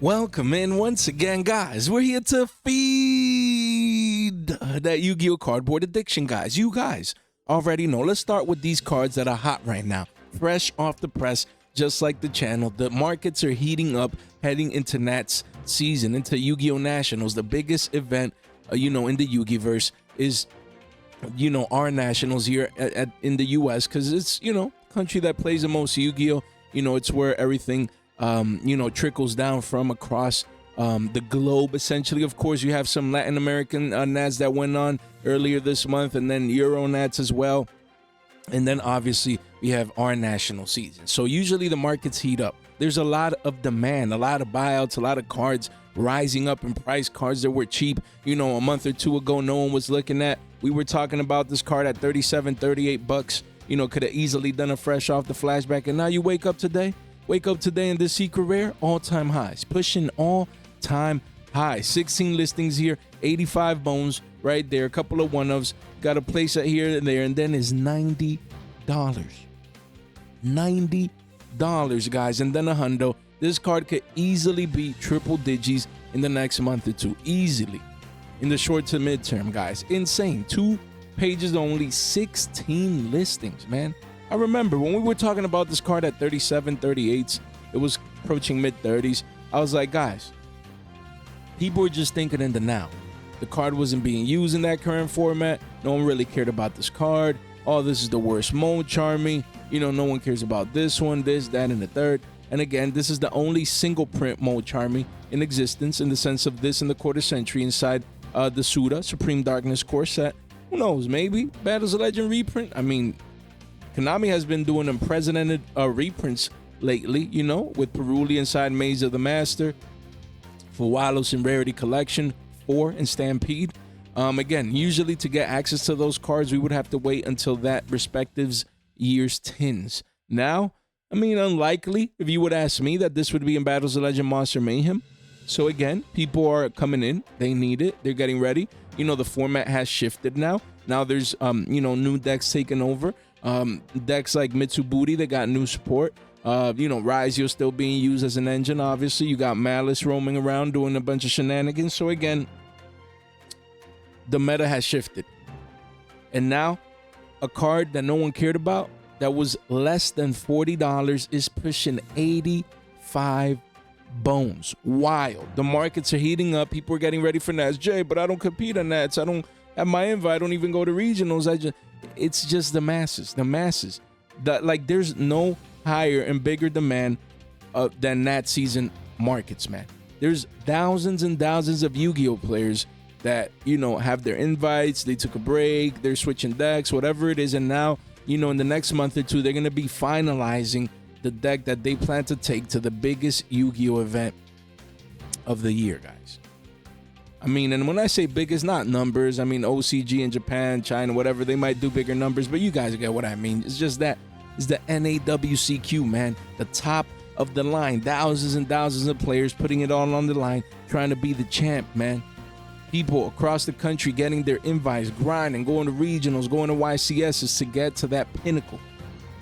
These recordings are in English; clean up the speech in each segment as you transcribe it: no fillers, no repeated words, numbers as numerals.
Welcome in once again, guys. We're here to feed that Yu-Gi-Oh cardboard addiction, guys. You guys already know. Let's start with these cards that are hot right now. Fresh off the press, just like the channel. The markets are heating up, heading into Nat's season, into Yu-Gi-Oh Nationals. The biggest event, in the Yu-Gi-Verse is, our Nationals here in the U.S. because it's, country that plays the most Yu-Gi-Oh. It's where everything trickles down from across the globe, essentially. Of course, you have some Latin American Nats that went on earlier this month, and then Euro Nats as well. And then obviously we have our national season. So usually the markets heat up. There's a lot of demand, a lot of buyouts, a lot of cards rising up in price, cards that were cheap, a month or two ago no one was looking at. We were talking about this card at 37, 38 bucks. Could have easily done a fresh off the flashback, and now you wake up today in this secret rare, all-time highs, pushing all-time highs. 16 listings here, 85 bones right there, a couple of one-ofs, got a place at here and there, and then is $90. $90, guys, and then a hundo. This card could easily be triple digits in the next month or two, easily, in the short to midterm, guys. Insane. 2 pages only, 16 listings, man. I remember when we were talking about this card at 37, 38s, it was approaching mid-30s. I was like, guys, people were just thinking in the now. The card wasn't being used in that current format. No one really cared about this card. Oh, this is the worst mode, Charmy. No one cares about this one, this, that, and the third. And again, this is the only single print mode, Charmy, in existence, in the sense of this in the quarter century inside the Suda, Supreme Darkness core set. Who knows, maybe Battles of Legend reprint? I mean, Konami has been doing unprecedented reprints lately, with Perui inside Maze of the Master, for Wallows and Rarity Collection 4 and Stampede. Again, usually to get access to those cards, we would have to wait until that respective year's tins. Now, unlikely, if you would ask me, that this would be in Battles of Legend Monster Mayhem. So again, people are coming in. They need it. They're getting ready. The format has shifted now. Now there's, new decks taking over. Decks like Mitsurugi, they got new support. Raizio still being used as an engine, obviously. You got Maliss roaming around doing a bunch of shenanigans. So again, the meta has shifted. And now, a card that no one cared about, that was less than $40, is pushing 85 bones. Wild. The markets are heating up. People are getting ready for Nats. Jay, but I don't compete on Nats. I don't have my invite. I don't even go to regionals. It's just the masses. There's no higher and bigger demand than Nat season markets, man. There's thousands and thousands of Yu-Gi-Oh players that, have their invites. They took a break. They're switching decks, whatever it is. And now, in the next month or two, they're going to be finalizing the deck that they plan to take to the biggest Yu-Gi-Oh event of the year, guys. And when I say big, it's not numbers. OCG in Japan, China, whatever, they might do bigger numbers, but you guys get what I mean. It's just that it's the NAWCQ, man. The top of the line. Thousands and thousands of players putting it all on the line, trying to be the champ, man. People across the country getting their invites, grinding, going to regionals, going to YCSs to get to that pinnacle,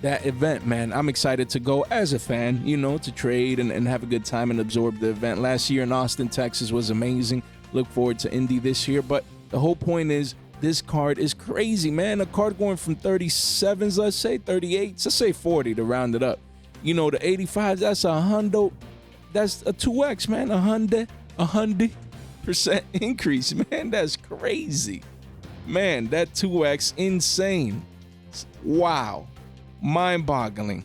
that event, man. I'm excited to go as a fan, to trade and have a good time and absorb the event. Last year in Austin, Texas was amazing. Look forward to Indy this year. But the whole point is, this card is crazy, man. A card going from 37s, let's say 38s, let's say 40 to round it up. To 85s, that's a hundo. That's a 2x, man. A 100% increase, man. That's crazy. Man, that 2x, insane. Wow. Mind-boggling.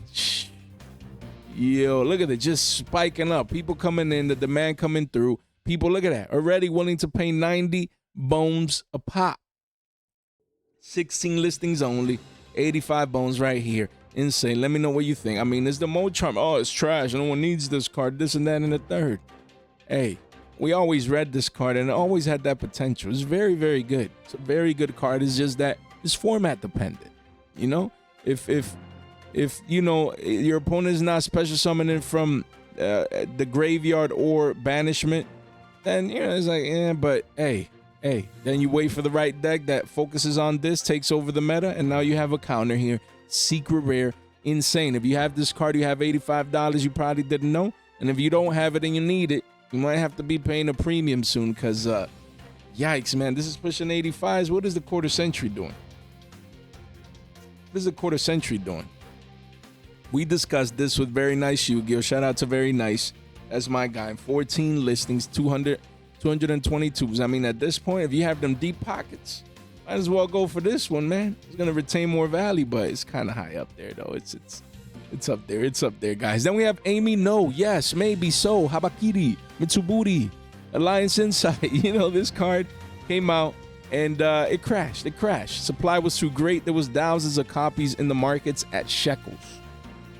Yo, look at it, just spiking up. People coming in, the demand coming through. People, look at that, already willing to pay 90 bones a pop. 16 listings only, 85 bones right here. Insane. Let me know what you think. It's the mode charm. Oh, it's trash. No one needs this card, this and that and the third. Hey, we always read this card and it always had that potential. It's very, very good. It's a very good card. It's just that it's format dependent. If your opponent is not special summoning from the graveyard or banishment, then it's like, but hey, then you wait for the right deck that focuses on this, takes over the meta, and now you have a counter here. Secret rare, insane. If you have this card, you have $85, you probably didn't know. And if you don't have it and you need it, You might have to be paying a premium soon because, yikes, man. This is pushing 85s. What is the quarter century doing? What is the quarter century doing? We discussed this with Very Nice Yugioh. Shout out to Very Nice. That's my guy. 14 listings, 222s. I mean, at this point, if you have them deep pockets, might as well go for this one, man. It's going to retain more value, but it's kind of high up there, though. It's up there. It's up there, guys. Then we have Amy No. Yes, maybe so. Habakiri, Mitsuburi, Alliance Insight. You know, this card came out and it crashed. It crashed. Supply was too great. There was thousands of copies in the markets at shekels.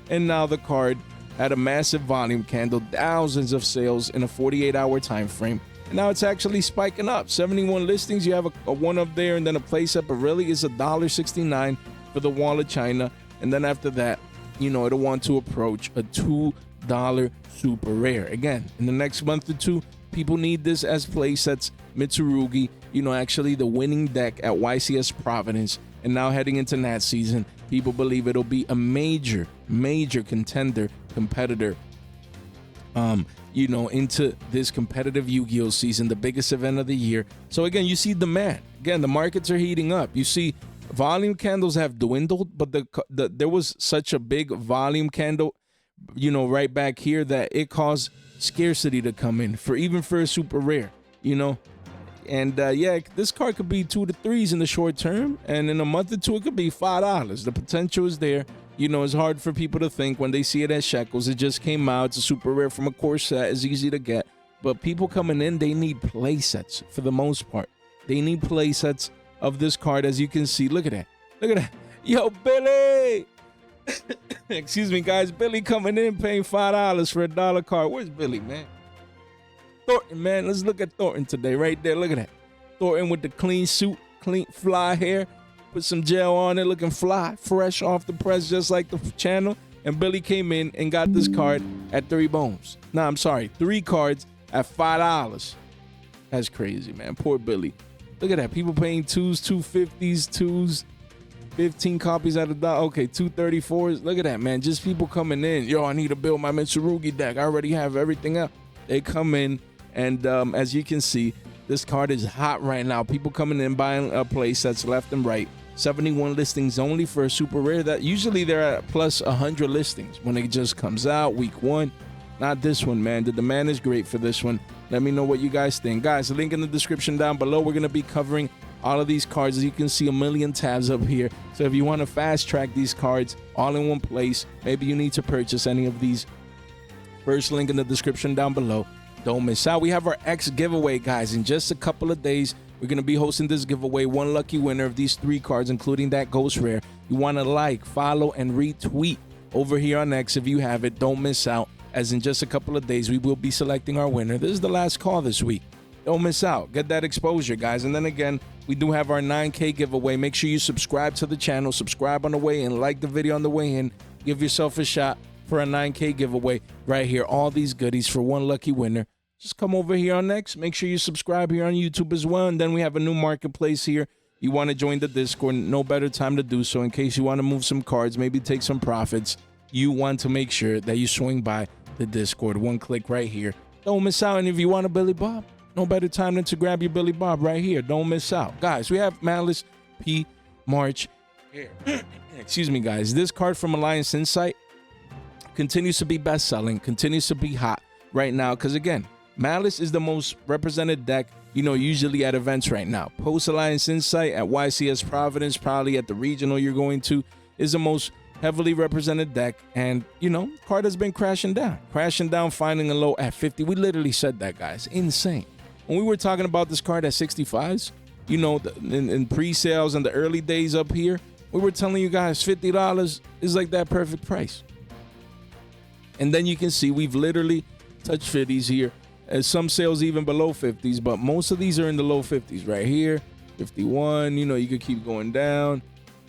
And now the card had a massive volume candle, thousands of sales in a 48-hour time frame. And now it's actually spiking up. 71 listings. You have a one up there and then a place up. But really, it's $1.69 for the Wall of China. And then after that, you know, it'll want to approach a $2 super rare. Again, in the next month or two, people need this as play sets. Mitsurugi, you know, actually the winning deck at YCS Providence. And now heading into Nat season, people believe it'll be a major competitor, you know, into this competitive Yu-Gi-Oh season, the biggest event of the year. So again, you see demand. Again, the markets are heating up. You see volume candles have dwindled, but there was such a big volume candle, you know, right back here that it caused scarcity to come in for a super rare, you know. And yeah, this card could be 2 to 3s in the short term, and in a month or two it could be $5. The potential is there. You know, it's hard for people to think when they see it at shekels. It just came out. It's a super rare from a core set. It's easy to get. But people coming in, they need play sets for the most part. They need play sets of this card, as you can see. Look at that. Look at that. Yo, Billy! Excuse me, guys. Billy coming in paying $5 for a $1 card. Where's Billy, man? Thornton, man. Let's look at Thornton today. Right there. Look at that. Thornton with the clean suit, clean fly hair. Put some gel on it, looking fly, fresh off the press, just like the channel. And Billy came in and got this card at 3 bones. Nah, I'm sorry, 3 cards at $5. That's crazy, man. Poor Billy. Look at that. People paying 2s, 250s, 2s, 15 copies at $1. Okay, 234s. Look at that, man. Just people coming in. Yo, I need to build my Mitsurugi deck. I already have everything up. They come in, and as you can see, this card is hot right now. People coming in buying play sets left and right. 71 listings only for a super rare. That usually they're at plus 100 listings when it just comes out week 1. Not this one, man. The demand is great for this one. Let me know what you guys think. Guys, link in the description down below. We're going to be covering all of these cards. As you can see, a million tabs up here. So if you want to fast track these cards all in one place, maybe you need to purchase any of these. First link in the description down below. Don't miss out. We have our X giveaway, guys. In just a couple of days, we're going to be hosting this giveaway. One lucky winner of these 3 cards, including that Ghost Rare. You want to like, follow, and retweet over here on X if you have it. Don't miss out, as in just a couple of days, we will be selecting our winner. This is the last call this week. Don't miss out. Get that exposure, guys. And then again, we do have our 9K giveaway. Make sure you subscribe to the channel. Subscribe on the way in. Like the video on the way in. Give yourself a shot for a 9K giveaway right here. All these goodies for one lucky winner. Just come over here on X. Make sure you subscribe here on YouTube as well. And then we have a new marketplace here. You want to join the Discord. No better time to do so in case you want to move some cards, maybe take some profits. You want to make sure that you swing by the Discord. One click right here. Don't miss out. And if you want a Billy Bob, no better time than to grab your Billy Bob right here. Don't miss out. Guys, we have Maliss P. March here. Excuse me, guys. This card from Alliance Insight continues to be best-selling, continues to be hot right now. Because, again, Maliss is the most represented deck, you know, usually at events right now. Post Alliance Insight at YCS Providence, probably at the regional you're going to, is the most heavily represented deck. And, you know, card has been crashing down, finding a low at 50. We literally said that, guys. Insane. When we were talking about this card at 65s, you know, in pre-sales and the early days up here, we were telling you guys $50 is like that perfect price. And then you can see we've literally touched 50s here. Some sales even below 50s, but most of these are in the low 50s right here. 51, you know, you could keep going down,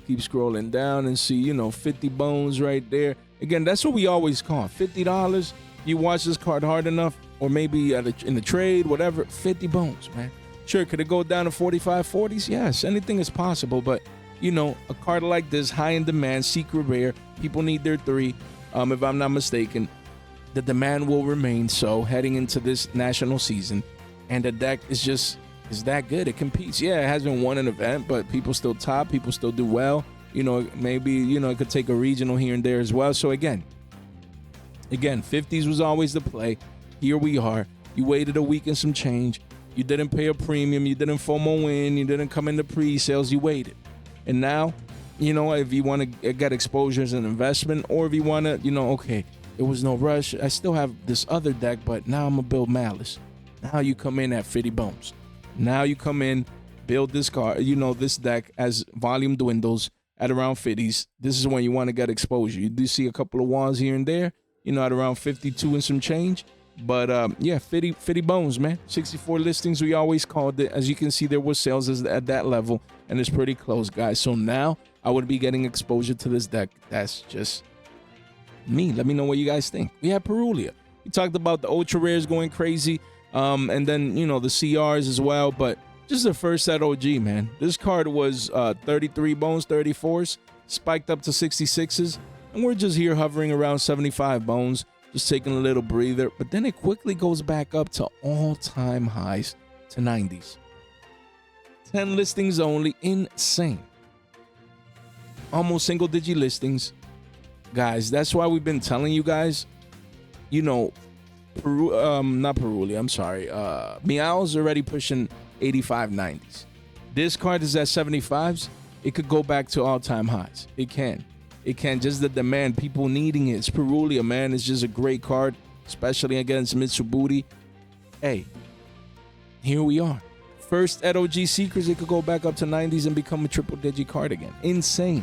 keep scrolling down and see, you know, 50 bones right there. Again, that's what we always call $50. You watch this card hard enough, or maybe in the trade, whatever, 50 bones, man. Sure, could it go down to 45, 40s? Yes, anything is possible, but, you know, a card like this, high in demand, secret rare, people need their 3, if I'm not mistaken. the demand will remain so heading into this national season, and the deck is that good. It competes. Yeah, it hasn't won an event, but people still top, people still do well. You know, maybe, you know, it could take a regional here and there as well. So again, 50s was always the play. Here we are. You waited a week and some change. You didn't pay a premium. You didn't FOMO in. You didn't come into pre-sales. You waited. And now, you know, if you want to get exposure as an investment, or if you want to, you know, okay, there was no rush. I still have this other deck, but now I'm going to build Maliss. Now you come in at 50 bones. Now you come in, build this card, you know, this deck as volume dwindles at around 50s. This is when you want to get exposure. You do see a couple of walls here and there, you know, at around 52 and some change. But yeah, 50 bones, man. 64 listings, we always called it. As you can see, there was sales at that level, and it's pretty close, guys. So now I would be getting exposure to this deck. That's just me. Let me know what you guys think. We have Perui. We talked about the ultra rares going crazy, and then, you know, the CRs as well. But just the first set OG, man. This card was 33 bones, 34s, spiked up to 66s, and we're just here hovering around 75 bones. Just taking a little breather, but then it quickly goes back up to all-time highs to 90s. 10 listings only, insane. Almost single-digit listings. Guys, that's why we've been telling you guys, you know, Meow's already pushing 85, 90s. This card is at 75s. It could go back to all-time highs. It can. It can, just the demand, people needing it. It's Perui, man. It's just a great card, especially against Mitsurugi. Hey, here we are. First at OG Secrets, it could go back up to 90s and become a triple-digit card again. Insane.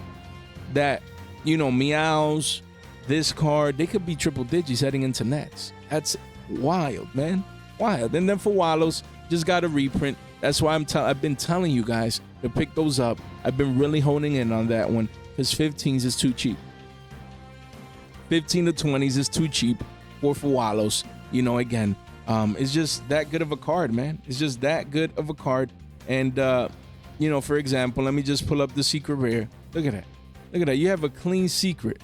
That, you know, Meows, this card, they could be triple digits heading into Nets. That's wild, man. Wild. And then for Wallows, just got a reprint. That's why I've been telling you guys to pick those up. I've been really honing in on that one. Because 15s is too cheap. 15 to 20s is too cheap for Wallows. You know, again, it's just that good of a card, man. It's just that good of a card. And, you know, for example, let me just pull up the secret rare. Look at that. Look at that. You have a clean secret.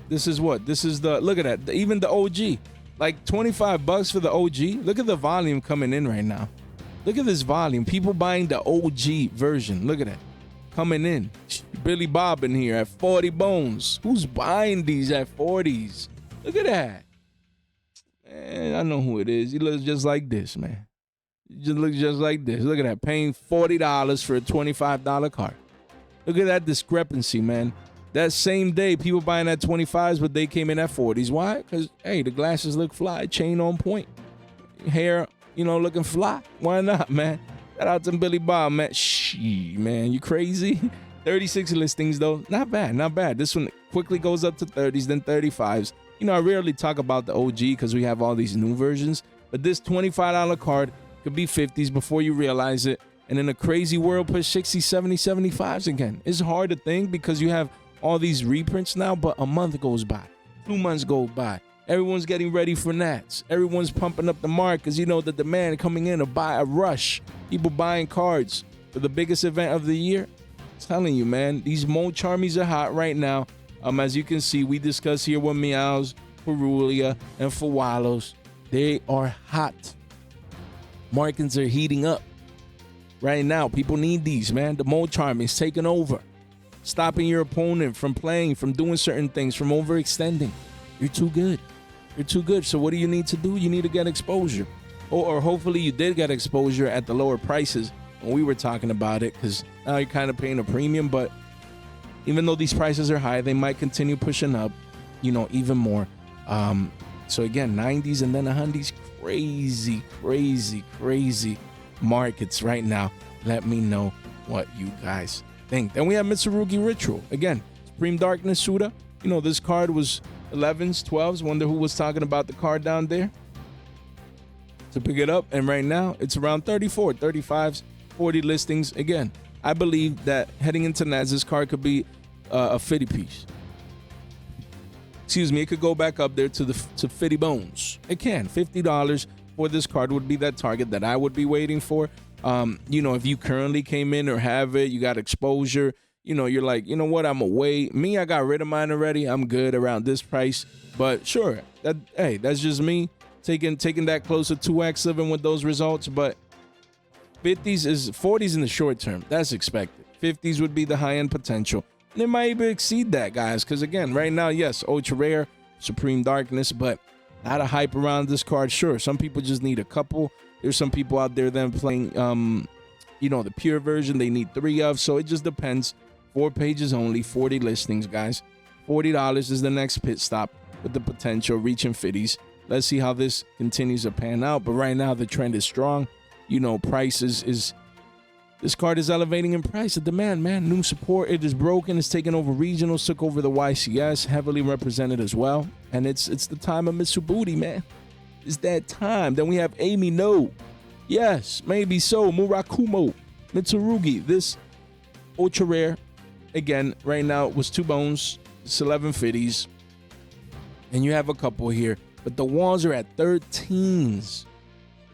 This is what? This is the, look at that. Even the OG. Like $25 for the OG. Look at the volume coming in right now. Look at this volume. People buying the OG version. Look at that. Coming in. Billy Bob in here at 40 bones. Who's buying these at 40s? Look at that. Man, I know who it is. He looks just like this, man. He just looks just like this. Look at that. Paying $40 for a $25 card. Look at that discrepancy, man. That same day, people buying at 25s, but they came in at 40s. Why? Because, hey, the glasses look fly. Chain on point. Hair, you know, looking fly. Why not, man? Shout out to Billy Bob, man. Shee, man, you crazy? 36 listings, though. Not bad, not bad. This one quickly goes up to 30s, then 35s. You know, I rarely talk about the OG because we have all these new versions. But this $25 card could be 50s before you realize it. And in a crazy world, push 60, 70, 75s again. It's hard to think because you have all these reprints now, but a month goes by. 2 months go by. Everyone's getting ready for Nats. Everyone's pumping up the mark because, you know, the demand coming in to buy a rush. People buying cards for the biggest event of the year. I'm telling you, man, these Mo Charmies are hot right now. As you can see, we discuss here with Meows, Perui, and for Wallows. They are hot. Markets are heating up right now. People need these, man. The Mo Charmies taking over. Stopping your opponent from playing, from doing certain things, from overextending. You're too good. You're too good. So what do you need to do? You need to get exposure. Or hopefully you did get exposure at the lower prices when we were talking about it, because now you're kind of paying a premium. But even though these prices are high, they might continue pushing up, you know, even more. So again, 90s and then 100s. Crazy, crazy, crazy markets right now. Let me know what you guys think. Then we have Mitsurugi Ritual. Again, Supreme Darkness Suda. You know, this card was 11s, 12s. Wonder who was talking about the card down there to pick it up. And right now, it's around 34, 35s, 40 listings. Again, I believe that heading into Nats, this card could be a 50 piece. Excuse me, it could go back up there to 50 bones. It can. $50 for this card would be that target that I would be waiting for. You know, if you currently came in or have it, you got exposure, you know, you're like, you know what, I'm away. Me, I got rid of mine already. I'm good around this price. But sure, hey, that's just me taking that close to 2x living with those results. But 40s in the short term. That's expected. 50s would be the high end potential. And it might even exceed that, guys. Because again, right now, yes, ultra rare, Supreme Darkness, but a lot of hype around this card. Sure, some people just need a couple. There's some people out there then playing, you know, the pure version. They need 3 of. So it just depends. 4 pages only, 40 listings, guys. $40 is the next pit stop with the potential reaching 50s. Let's see how this continues to pan out. But right now, the trend is strong. You know, price is this card is elevating in price. The demand, man. New support. It is broken. It's taken over regionals. Took over the YCS. Heavily represented as well. And it's the time of Mitsurugi, man. It's that time. Then we have Amy No. Yes, maybe so. Murakumo. Mitsurugi. This ultra rare. Again, right now it was 2 bones. It's 11 50s. And you have a couple here. But the walls are at 13s.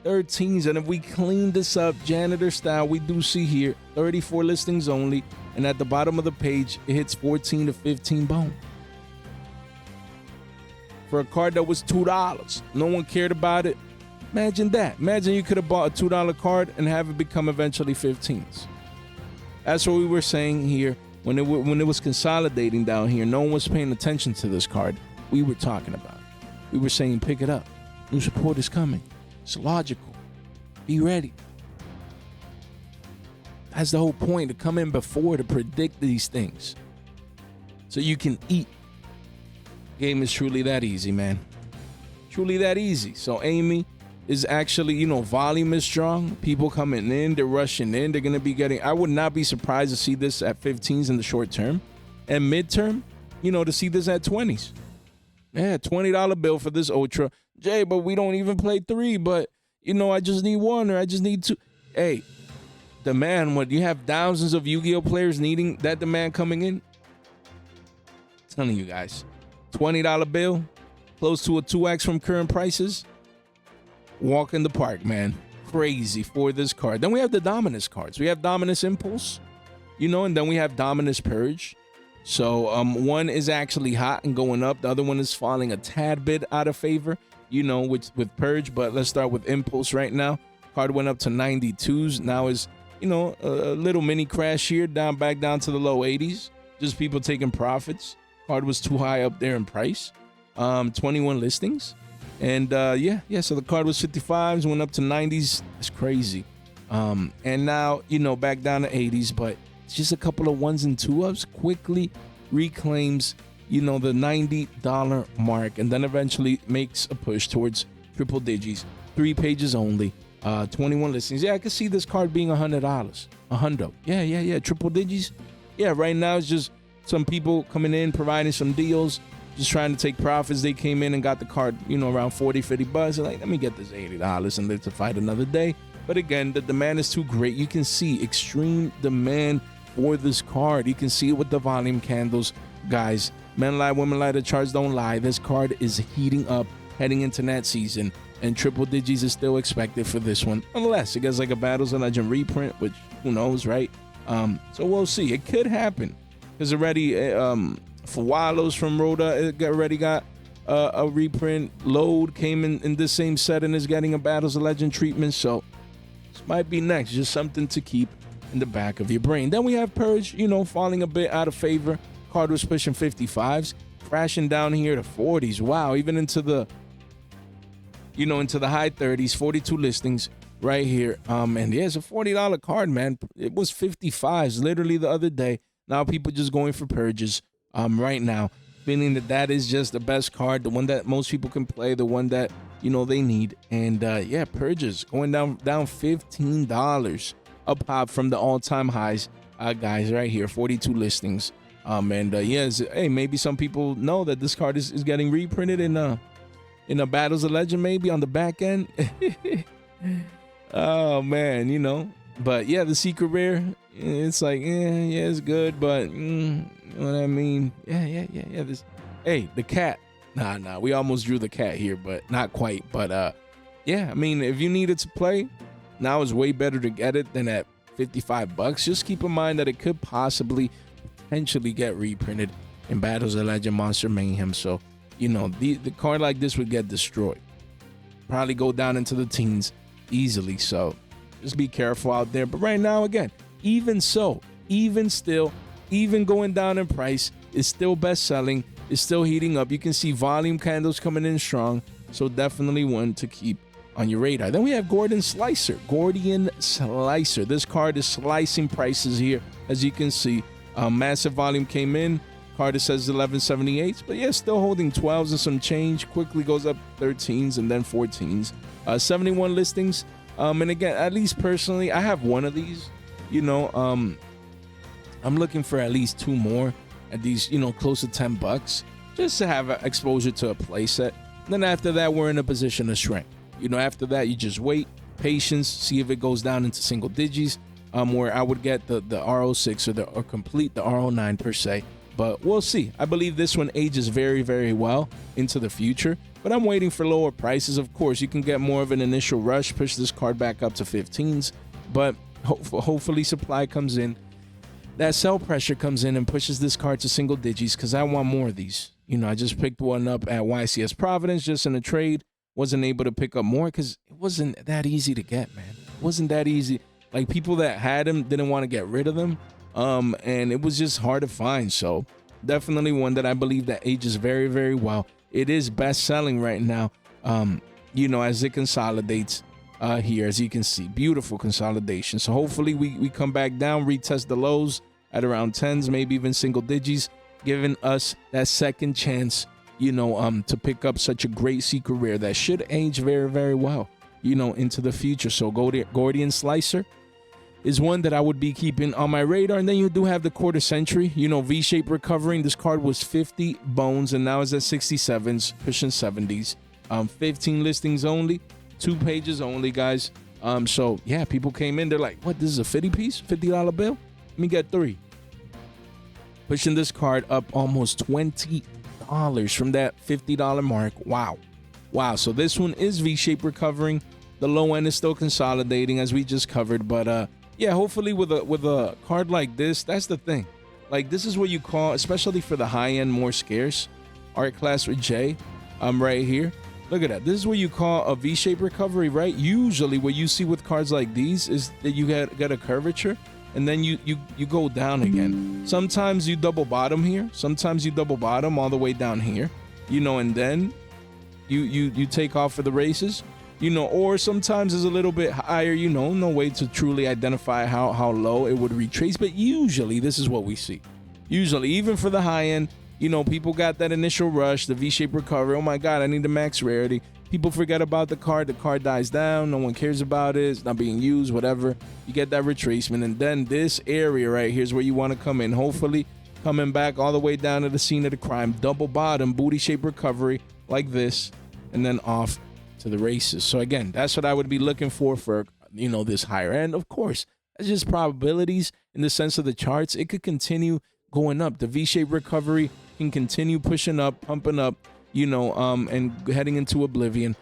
13s. And if we clean this up janitor style, we do see here 34 listings only. And at the bottom of the page, it hits 14 to 15 bone. For a card that was $2. No one cared about it. Imagine that. Imagine you could have bought a $2 card and have it become eventually 15s. That's what we were saying here. When it was consolidating down here, no one was paying attention to this card. We were talking about it. We were saying, pick it up. New support is coming. It's logical. Be ready. That's the whole point, to come in before to predict these things. So you can eat. Game is truly that easy, man. Truly that easy. So Amy is actually, you know, volume is strong. People coming in, they're rushing in. They're going to be getting, I would not be surprised to see this at 15s in the short term. And midterm, you know, to see this at 20s. Yeah, $20 bill for this ultra. Jay, but we don't even play 3, but, you know, I just need 1 or I just need 2. Hey, demand, when you have thousands of Yu-Gi-Oh players needing that demand coming in, I'm telling you guys, $20 bill, close to a 2x from current prices, walk in the park, man. Crazy for this card. Then we have the Dominus cards. We have Dominus Impulse, you know, and then we have Dominus Purge. So one is actually hot and going up. The other one is falling a tad bit out of favor, you know, with Purge. But let's start with Impulse right now. Card went up to 92s. Now is, you know, a little mini crash here, back down to the low 80s. Just people taking profits. Card was too high up there in price. 21 listings. And yeah, so the card was 55s, went up to 90s. It's crazy. And now, you know, back down to 80s, but it's just a couple of 1s and 2s. Quickly reclaims, you know, the $90 mark, and then eventually makes a push towards triple digits. 3 pages only, 21 listings. Yeah, I can see this card being $100. $100. Yeah. Triple digits. Yeah, right now it's just some people coming in, providing some deals, just trying to take profits. They came in and got the card, you know, around 40, 50 bucks. They're like, let me get this $80 and live to fight another day. But again, the demand is too great. You can see extreme demand for this card. You can see it with the volume candles, guys. Men lie, women lie, the charts don't lie. This card is heating up heading into that season, and triple digits is still expected for this one, unless it gets like a Battles of Legend reprint, which who knows, right? So we'll see. It could happen because already for Wallows from Rhoda, it already got a reprint. Load came in this same set and is getting a Battles of Legend treatment. So this might be next. Just something to keep in the back of your brain. Then we have Purge, you know, falling a bit out of favor. Card was pushing 55s, crashing down here to 40s. Wow, even into the, you know, into the high 30s, 42 listings right here. And yeah, it's a $40 card, man. It was 55s literally the other day. Now people just going for Purges right now, feeling that is just the best card, the one that most people can play, the one that, you know, they need. And yeah, Purges going down $15 a pop from the all-time highs, guys, right here, 42 listings. And yes, hey, maybe some people know that this card is getting reprinted in a Battles of Legend, maybe on the back end. Oh man, you know. But yeah, the secret rare, it's like, yeah, it's good, but you know what I mean? Yeah. This, hey, the cat. Nah, we almost drew the cat here, but not quite. But yeah, I mean, if you needed to play, now is way better to get it than at $55. Just keep in mind that it could possibly potentially get reprinted in Battles of Legend Monster Mayhem. So, you know, the card like this would get destroyed. Probably go down into the teens easily. So just be careful out there. But right now, again, even so, even still, even going down in price, it's still best selling. It's still heating up. You can see volume candles coming in strong. So definitely one to keep on your radar. Then we have Gordian Slicer. Gordian Slicer. This card is slicing prices here, as you can see. Massive volume came in. Card says 1178s, but yeah, still holding 12s and some change. Quickly goes up 13s and then 14s. 71 listings. And again, at least personally, I have one of these. You know, I'm looking for at least 2 more at these, you know, close to $10, just to have exposure to a playset. Then after that, we're in a position of strength. You know, after that, you just wait, patience, see if it goes down into single digits, where I would get the R06 or complete the R09 per se. But we'll see. I believe this one ages very, very well into the future. But I'm waiting for lower prices. Of course, you can get more of an initial rush, push this card back up to 15s. But hopefully supply comes in. That sell pressure comes in and pushes this card to single digits, because I want more of these. You know, I just picked one up at YCS Providence just in a trade. Wasn't able to pick up more because it wasn't that easy to get, man. It wasn't that easy. Like, people that had them didn't want to get rid of them. And it was just hard to find. So definitely one that I believe that ages very, very well. It is best selling right now. You know, as it consolidates here, as you can see, beautiful consolidation. So hopefully we come back down, retest the lows at around 10s, maybe even single digits, giving us that second chance, you know, to pick up such a great secret rare that should age very, very well, you know, into the future. So Gordian Slicer is one that I would be keeping on my radar. And then you do have the quarter century, you know, V-shape recovering. This card was 50 bones and now is at 67s, pushing 70s. 15 listings only, 2 pages only, guys. So yeah, people came in, they're like, what, this is a 50 piece, $50 bill? Let me get 3. Pushing this card up almost $20 from that $50 mark. Wow. So this one is V-shape recovering. The low end is still consolidating, as we just covered. But yeah, hopefully with a card like this, that's the thing. Like, this is what you call, especially for the high end, more scarce art class with J. Right here. Look at that. This is what you call a V-shape recovery, right? Usually what you see with cards like these is that you get a curvature and then you go down again. Sometimes you double bottom here. Sometimes you double bottom all the way down here, you know, and then you take off for the races, you know, or sometimes it's a little bit higher, you know, no way to truly identify how low it would retrace. But usually this is what we see. Usually, even for the high end, you know, people got that initial rush, the V-shape recovery. Oh my God, I need the max rarity. People forget about the card dies down. No one cares about it. It's not being used, whatever. You get that retracement. And then this area right here is where you want to come in. Hopefully coming back all the way down to the scene of the crime. Double bottom, booty shape recovery like this. And then off to the races. So again, that's what I would be looking for, you know, this higher end. Of course, that's just probabilities in the sense of the charts. It could continue going up. The V-shape recovery can continue pushing up, pumping up, you know, and heading into oblivion.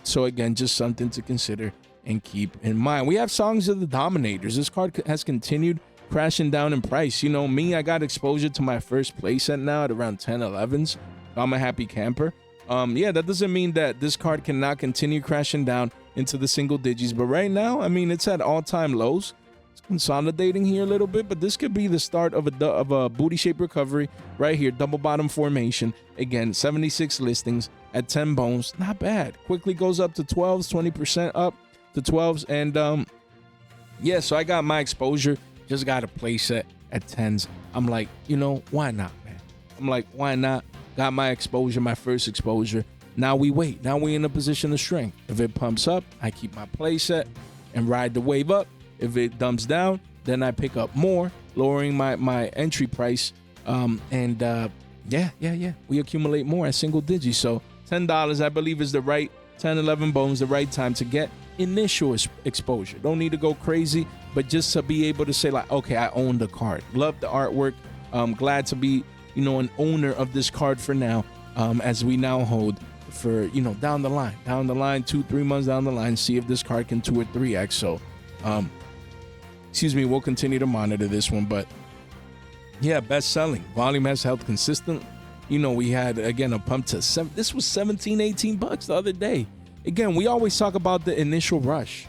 So again, just something to consider and keep in mind. We have Songs of the Dominators. This card has continued crashing down in price. You know, me, I got exposure to my first playset now at around 10, 11s. I'm a happy camper. Yeah, that doesn't mean that this card cannot continue crashing down into the single digits. But right now, I mean, it's at all-time lows. Consolidating here a little bit, but this could be the start of a booty shape recovery right here. Double bottom formation again. 76 listings at 10 bones, not bad. Quickly goes up to 12s, 20% up to 12s, and yeah, so I got my exposure. Just got a playset at 10s. I'm like, you know, why not, man? I'm like, why not? Got my exposure, my first exposure. Now we wait. Now we in a position of strength. If it pumps up, I keep my playset and ride the wave up. If it dumps down, then I pick up more, lowering my entry price. Yeah, we accumulate more at single digits. So $10, I believe, is the right 10, 11 bones, the right time to get initial exposure. Don't need to go crazy, but just to be able to say, like, okay, I own the card. Love the artwork. Glad to be, you know, an owner of this card for now, as we now hold for, you know, down the line, 2-3 months down the line, see if this card can 2 or 3x. So, excuse me, we'll continue to monitor this one, but Yeah, best selling. Volume has held consistent. You know, we had, again, a pump to this was 17, 18 bucks the other day. Again, we always talk about the initial rush.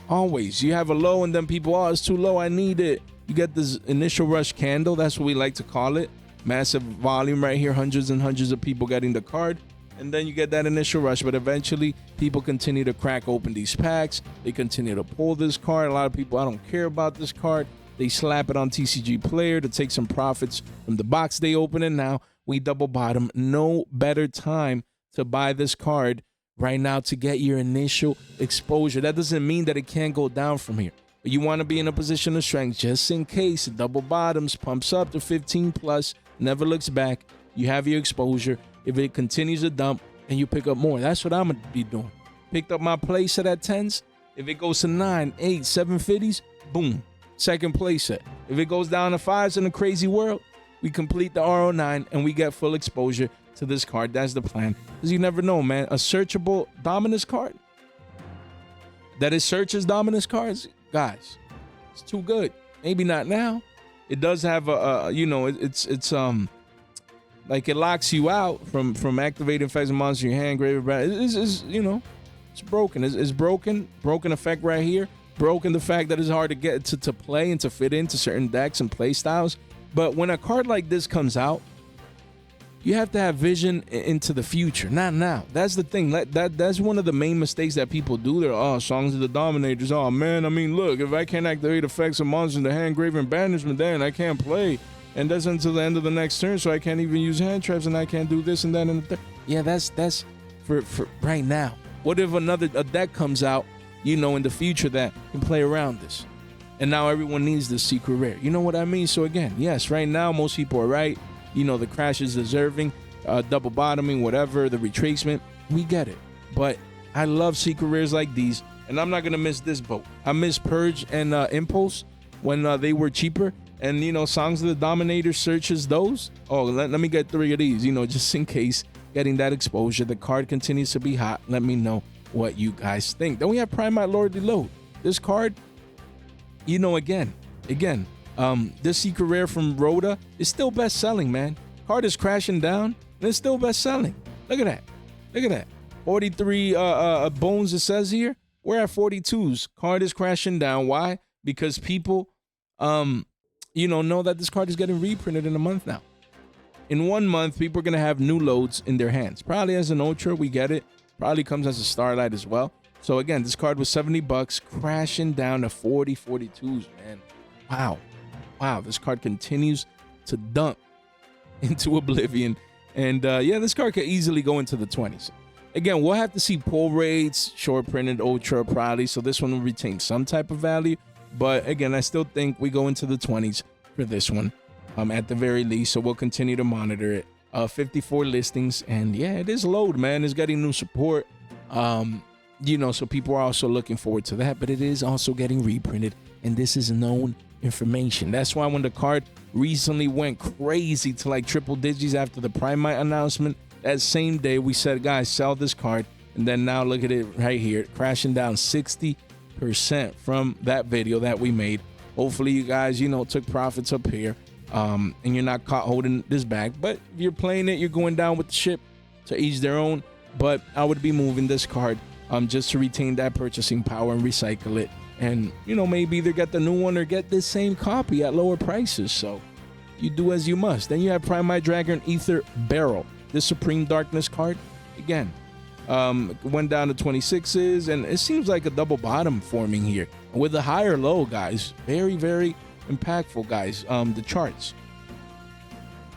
Always. You have a low and then people, oh, it's too low, I need it. You get this initial rush candle. That's what we like to call it. Massive volume right here. Hundreds and hundreds of people getting the card. And then you get that initial rush. But eventually, people continue to crack open these packs. They continue to pull this card. A lot of people, I don't care about this card. They slap it on TCG Player to take some profits from the box they open. And now we double bottom. No better time to buy this card right now to get your initial exposure. That doesn't mean that it can't go down from here. But you want to be in a position of strength just in case it double bottoms, pumps up to 15 plus, never looks back. You have your exposure. If it continues to dump, and you pick up more. That's what I'm going to be doing. Picked up my place set at 10s. If it goes to 9, 8, 750s, boom. Second place set. If it goes down to 5s in a crazy world, we complete the RO9 and we get full exposure to this card. That's the plan. Because you never know, man. A searchable Dominus card that it searches Dominus cards, guys, it's too good. Maybe not now. It does have a you know, it's like it locks you out from activating effects and monsters in your hand. It's you know, it's broken. It's broken effect right here. Broken the fact that it's hard to get to play and to fit into certain decks and play styles. But when a card like this comes out, you have to have vision into the future, not now. That's the thing. That's one of the main mistakes that people do. They're, Songs of the Dominators. Oh, man, I mean, look, if I can't activate effects of monsters in the hand, grave, and banishment, then I can't play. And that's until the end of the next turn, so I can't even use hand traps, and I can't do this and that and the third. Yeah, that's for right now. What if a deck comes out, you know, in the future that can play around this? And now everyone needs this secret rare. You know what I mean? So again, yes, right now, most people are right. You know, the crash is deserving, double bottoming, whatever, the retracement. We get it. But I love secret rares like these, and I'm not going to miss this boat. I miss Purge and Impulse when they were cheaper. And, you know, Songs of the Dominator searches those. Oh, let me get 3 of these, you know, just in case, getting that exposure. The card continues to be hot. Let me know what you guys think. Then we have Primite Lord Reload. This card, you know, again, this secret rare from Rhoda is still best selling, man. Card is crashing down and it's still best selling. Look at that. 43 bones, it says here. We're at 42s. Card is crashing down. Why? Because people you know that this card is getting reprinted in a month now. In 1 month, people are going to have new loads in their hands. Probably as an Ultra, we get it. Probably comes as a Starlight as well. So again, this card was 70 bucks, crashing down to 40, 42s, man. Wow, this card continues to dump into oblivion. And yeah, this card could easily go into the 20s. Again, we'll have to see pull rates, short printed, Ultra, probably. So this one will retain some type of value. But again, I still think we go into the 20s for this one at the very least. So we'll continue to monitor it. 54 listings. And yeah, it is load, man. It's getting new support. You know, so people are also looking forward to that. But it is also getting reprinted. And this is known information. That's why when the card recently went crazy to like triple digits after the Primite announcement, that same day we said, guys, sell this card. And then now look at it right here, crashing down 60% from that video that we made. Hopefully you guys, you know, took profits up here and you're not caught holding this back. But if you're playing it, you're going down with the ship, to each their own. But I would be moving this card just to retain that purchasing power and recycle it. And, you know, maybe either get the new one or get this same copy at lower prices. So you do as you must. Then you have Primite Dragon Ether Barrel. This Supreme Darkness card, again, went down to 26s. And it seems like a double bottom forming here. With a higher low, guys. Very, very impactful, guys. The charts.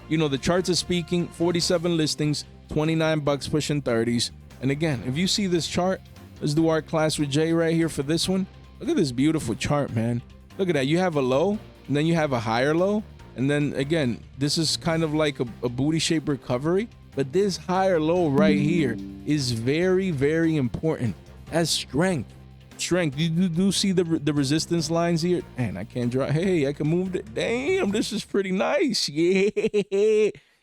You know, the charts are speaking. 47 listings, 29 bucks pushing 30s. And again, if you see this chart, let's do Art Class with Jay right here for this one. Look at this beautiful chart, man. Look at that. You have a low, and then you have a higher low. And then, again, this is kind of like a booty shape recovery. But this higher low right here is very, very important. That's strength. You do see the resistance lines here? Man, I can't draw. Hey, I can move it. Damn, this is pretty nice. Yeah.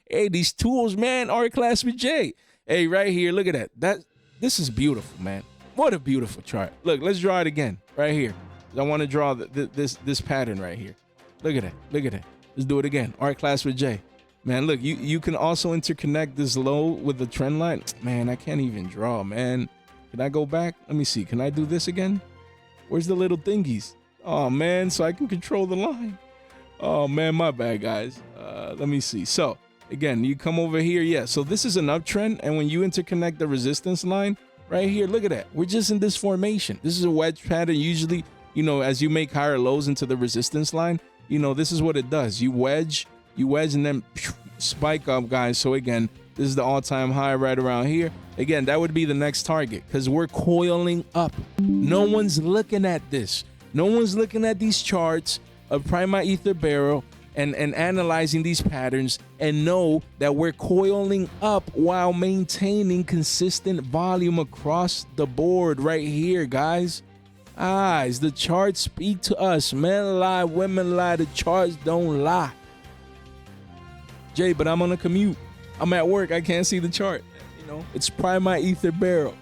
Hey, these tools, man. Art Class with Jay. Hey, right here. Look at that. This is beautiful, man. What a beautiful chart. Look, let's draw it again right here. I want to draw this pattern right here. Look at that. Let's do it again. Art class with Jay. Man, look, you can also interconnect this low with the trend line. Man, I can't even draw, man. Can I go back? Let me see. Can I do this again? Where's the little thingies? Oh, man, so I can control the line. Oh, man, my bad, guys. Let me see. So, again, you come over here. Yeah, so this is an uptrend. And when you interconnect the resistance line right here, look at that. We're just in this formation. This is a wedge pattern. Usually, you know, as you make higher lows into the resistance line, you know, this is what it does. You wedge and then spike up, guys. So again, this is the all-time high right around here. Again, that would be the next target because we're coiling up. No one's looking at this. No one's looking at these charts of Primite Ether Barrel and analyzing these patterns and know that we're coiling up while maintaining consistent volume across the board right here, guys. Eyes, the charts speak to us. Men lie, women lie, the charts don't lie. Jay, but I'm on a commute. I'm at work. I can't see the chart. You know, it's Primite Ether Barrel.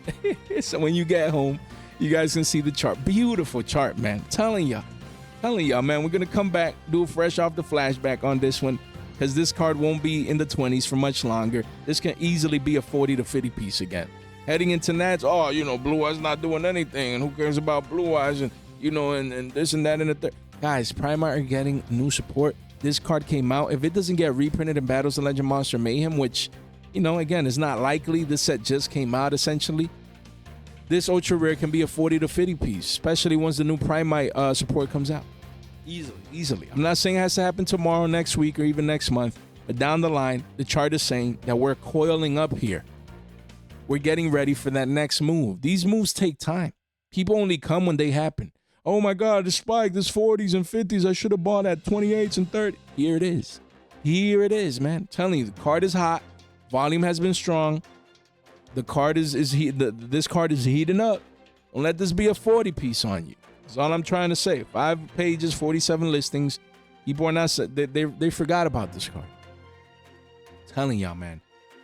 So when you get home, you guys can see the chart. Beautiful chart, man. Telling y'all, man, we're going to come back, do a fresh off the flashback on this one because this card won't be in the 20s for much longer. This can easily be a 40 to 50 piece again. Heading into Nats, oh, you know, Blue Eyes not doing anything, and who cares about Blue Eyes, and, you know, and this and that and the third. Guys, Primite are getting new support. This card came out. If it doesn't get reprinted in Battles of Legend Monster Mayhem, which, you know, again, is not likely. This set just came out, essentially. This ultra rare can be a 40 to 50 piece, especially once the new Primite support comes out. Easily. I'm not saying it has to happen tomorrow, next week, or even next month, but down the line, the chart is saying that we're coiling up here. We're getting ready for that next move. These moves take time. People only come when they happen. Oh my God, the spike, this 40s and 50s. I should have bought at 28s and 30s. Here it is. Here it is, man. I'm telling you, the card is hot. Volume has been strong. The card this card is heating up. Don't let this be a 40 piece on you. That's all I'm trying to say. 5 pages, 47 listings. People are not, they forgot about this card. I'm telling y'all, man.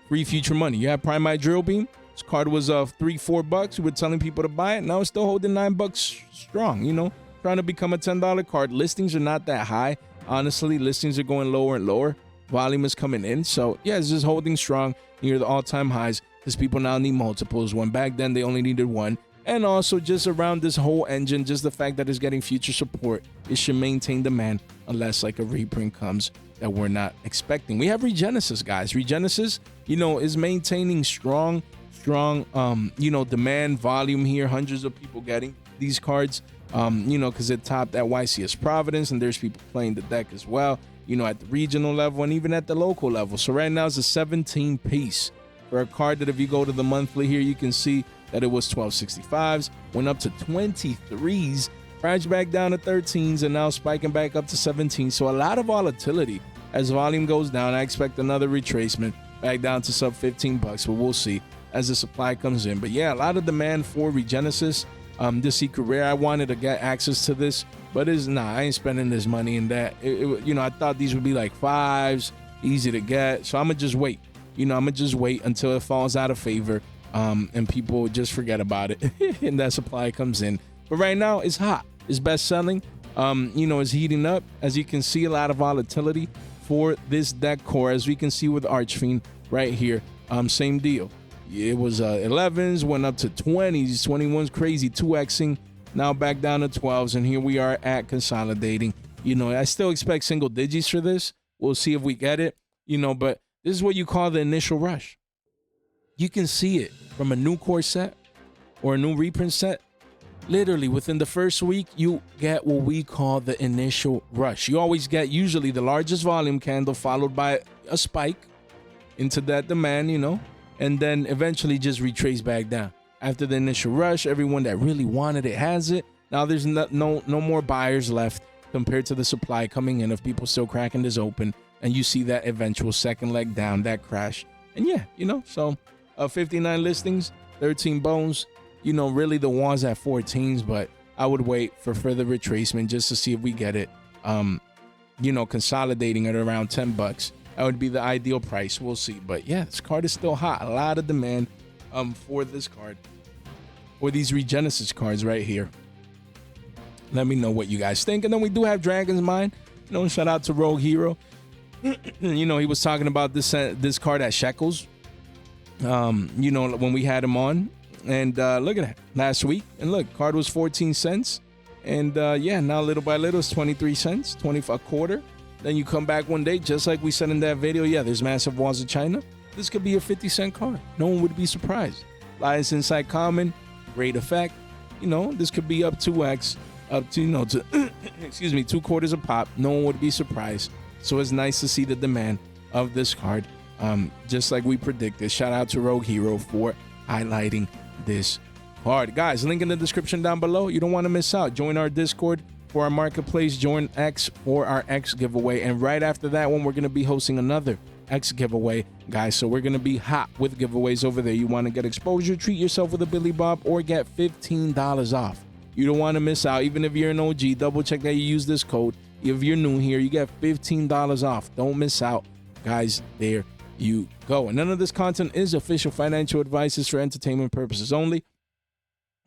Free future money. You have Primite Drill Beam. This card was $3-4. We were telling people to buy it. Now it's still holding $9 strong. You know, trying to become a $10 card. Listings are not that high. Honestly, listings are going lower and lower. Volume is coming in. So yeah, it's just holding strong near the all-time highs because people now need multiples. When back then they only needed one. And also just around this whole engine, just the fact that it's getting future support, it should maintain demand unless like a reprint comes that we're not expecting. We have Regenesis, guys. Regenesis, you know, is maintaining strong, you know, demand volume here. Hundreds of people getting these cards, you know, because it topped at YCS Providence, and there's people playing the deck as well, you know, at the regional level and even at the local level. So right now it's a 17 piece for a card that if you go to the monthly here, you can see that it was 1265s, went up to 23s, crashed back down to 13s, and now spiking back up to 17. So a lot of volatility as volume goes down. I expect another retracement back down to sub $15, but we'll see as the supply comes in. But yeah, a lot of demand for Regenesis. This secret rare, I wanted to get access to this, but I ain't spending this money in that. You know, I thought these would be like 5s, easy to get. So I'm gonna just wait. You know, I'm gonna just wait until it falls out of favor. And people just forget about it and that supply comes in. But right now it's hot. It's best selling. You know, it's heating up. As you can see, a lot of volatility for this deck core. As we can see with Archfiend right here. Same deal. It was 11s, went up to 20s, 21s, crazy, 2xing, now back down to 12s, and here we are at consolidating. You know, I still expect single digits for this. We'll see if we get it, you know, but this is what you call the initial rush. You can see it from a new core set or a new reprint set. Literally within the first week, you get what we call the initial rush. You always get usually the largest volume candle followed by a spike into that demand, you know, and then eventually just retrace back down. After the initial rush, everyone that really wanted it has it. Now there's no more buyers left compared to the supply coming in of people still cracking this open. And you see that eventual second leg down, that crash. And yeah, you know, so 59 listings, 13 bones. You know, really the ones at 14s, but I would wait for further retracement just to see if we get it. You know, consolidating at around $10. That would be the ideal price. We'll see. But yeah, this card is still hot. A lot of demand for this card. For these Regenesis cards right here. Let me know what you guys think. And then we do have Dragon's Mind. You know, shout out to Rogue Hero. You know, he was talking about this card at Shekels. You know, when we had him on, and look at that last week, and look, card was 14 cents, and yeah, now little by little it's 23 cents, 25 a quarter. Then you come back one day, just like we said in that video, yeah, there's massive walls of China. This could be a 50-cent card. No one would be surprised. Lions Inside Common, great effect. You know, this could be up 2x, up to, you know, to excuse me, 2 quarters a pop. No one would be surprised. So it's nice to see the demand of this card, just like we predicted. Shout out to Rogue Hero for highlighting this card. Guys, link in the description down below. You don't want to miss out. Join our Discord for our marketplace. Join X for our X giveaway. And right after that one, we're going to be hosting another X giveaway, guys. So we're going to be hot with giveaways over there. You want to get exposure, treat yourself with a Billy Bob, or get $15 off. You don't want to miss out. Even if you're an OG, double check that you use this code. If you're new here, you get $15 off. Don't miss out, guys. There you go. And none of this content is official financial advice. It's for entertainment purposes only.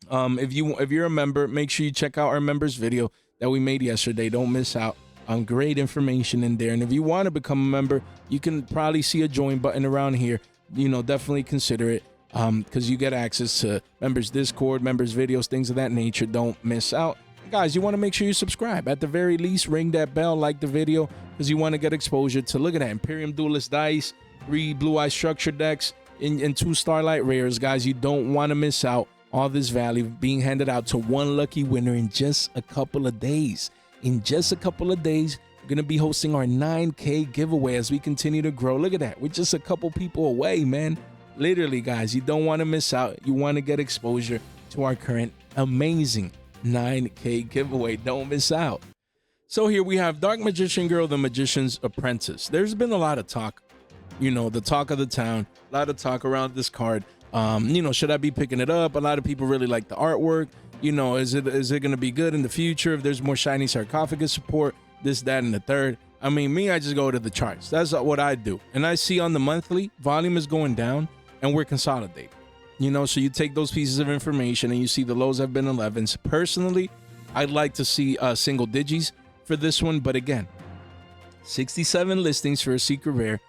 If you're a member, make sure you check out our members video that we made yesterday. Don't miss out on great information in there. And if you want to become a member, you can probably see a join button around here. You know, definitely consider it, because you get access to members Discord, members videos, things of that nature. Don't miss out. Guys, you want to make sure you subscribe. At the very least, ring that bell, like the video, because you want to get exposure to, look at that, Imperium Duelist Dice, 3 Blue Eye Structure decks, and 2 Starlight Rares. Guys, you don't want to miss out. All this value being handed out to one lucky winner in just a couple of days. In just a couple of days, we're going to be hosting our 9K giveaway as we continue to grow. Look at that. We're just a couple people away, man. Literally, guys, you don't want to miss out. You want to get exposure to our current amazing 9K giveaway. Don't miss out. So here we have Dark Magician Girl, the Magician's Apprentice. There's been a lot of talk, you know, the talk of the town, a lot of talk around this card. You know, should I be picking it up? A lot of people really like the artwork. You know, is it going to be good in the future if there's more shiny sarcophagus support, this, that, and the third? I mean, me, I just go to the charts. That's what I do. And I see on the monthly, volume is going down and we're consolidating. You know, so you take those pieces of information and you see the lows have been 11s. Personally, I'd like to see single digis for this one. But again, 67 listings for a secret rare.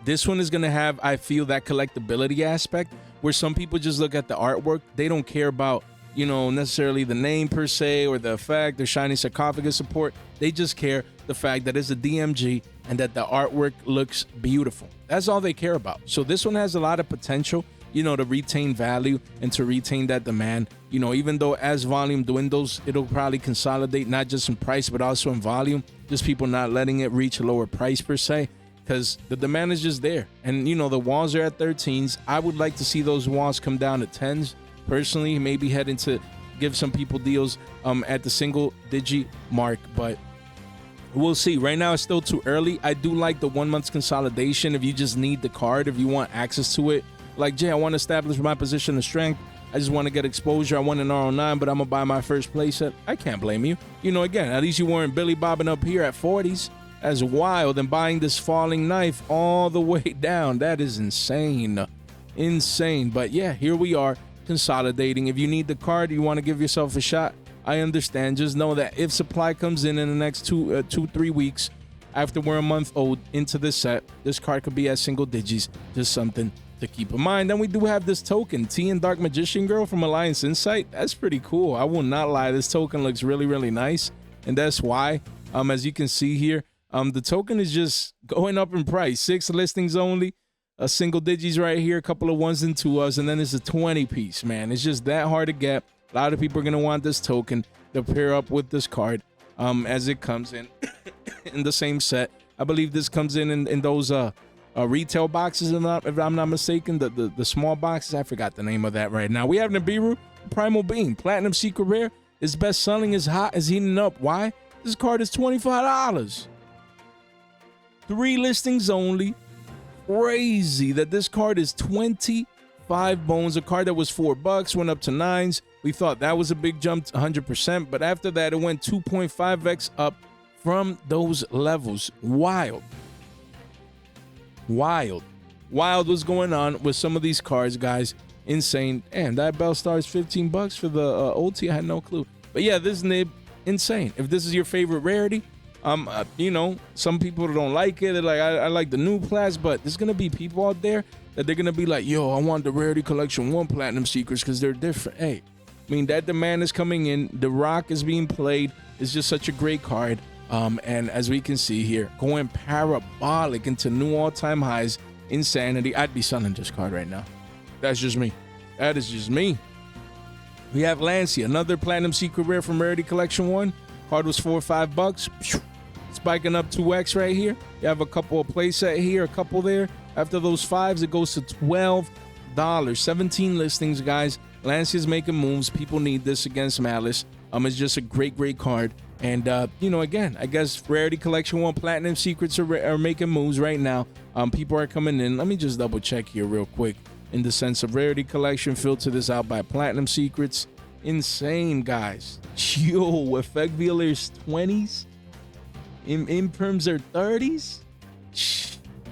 This one is going to have, I feel, that collectability aspect where some people just look at the artwork. They don't care about, you know, necessarily the name per se or the effect or shiny sarcophagus support. They just care the fact that it's a DMG and that the artwork looks beautiful. That's all they care about. So this one has a lot of potential, you know, to retain value and to retain that demand. You know, even though as volume dwindles, it'll probably consolidate not just in price, but also in volume. Just people not letting it reach a lower price per se, because the demand is just there. And, you know, the walls are at 13s. I would like to see those walls come down to 10s. Personally, maybe heading to give some people deals at the single digi mark, but we'll see. Right now, it's still too early. I do like the 1 month consolidation. If you just need the card, if you want access to it, like, Jay, I want to establish my position of strength. I just want to get exposure. I want an R09, but I'm going to buy my first playset. I can't blame you. You know, again, at least you weren't Billy bobbing up here at 40s. As wild, and buying this falling knife all the way down. That is insane. Insane. But yeah, here we are consolidating. If you need the card, you want to give yourself a shot, I understand. Just know that if supply comes in the next 2-3 weeks, after we're a month old into this set, this card could be at single digits. Just something to keep in mind. Then we do have this token, T and Dark Magician Girl from Alliance Insight. That's pretty cool. I will not lie. This token looks really, really nice. And that's why, as you can see here, the token is just going up in price. 6 listings only, a single digits right here, a couple of 1s and 2s, and then it's a 20 piece, man. It's just that hard to get. A lot of people are going to want this token to pair up with this card as it comes in in the same set. I believe this comes in those retail boxes, if I'm not mistaken, the small boxes. I forgot the name of that right now. We have Nibiru, Primal Beam, Platinum Secret Rare. It's best selling, is hot, is heating up. Why? This card is $25. 3 listings only. Crazy that this card is 25 bones. A card that was $4 went up to 9s. We thought that was a big jump to 100%, but after that it went 2.5x up from those levels. Wild what's going on with some of these cards, guys. Insane. And that Bell Star is $15 for the OT. I had no clue. But yeah, this nib, insane. If this is your favorite rarity, You know, some people don't like it. They're like, I like the new plats, but there's gonna be people out there that they're gonna be like, yo, I want the Rarity Collection 1 Platinum Secrets because they're different. Hey, I mean, that demand is coming in. The Rock is being played. It's just such a great card. And as we can see here, going parabolic into new all-time highs. Insanity. I'd be selling this card right now. That's just me. That is just me. We have Lancia, another Platinum Secret Rare from Rarity Collection 1. Card was $4 or $5. Spiking up 2x right here. You have a couple of playset here, a couple there. After those 5s, it goes to $12. 17 listings, guys. Lancia's making moves. People need this against Maliss. It's just a great card. And, you know, again, I guess Rarity Collection 1 Platinum Secrets are making moves right now. People are coming in. Let me just double check here real quick. In the sense of Rarity Collection, filter this out by Platinum Secrets. Insane, guys. Yo, Effect Wheelers 20s. Imperms are 30s.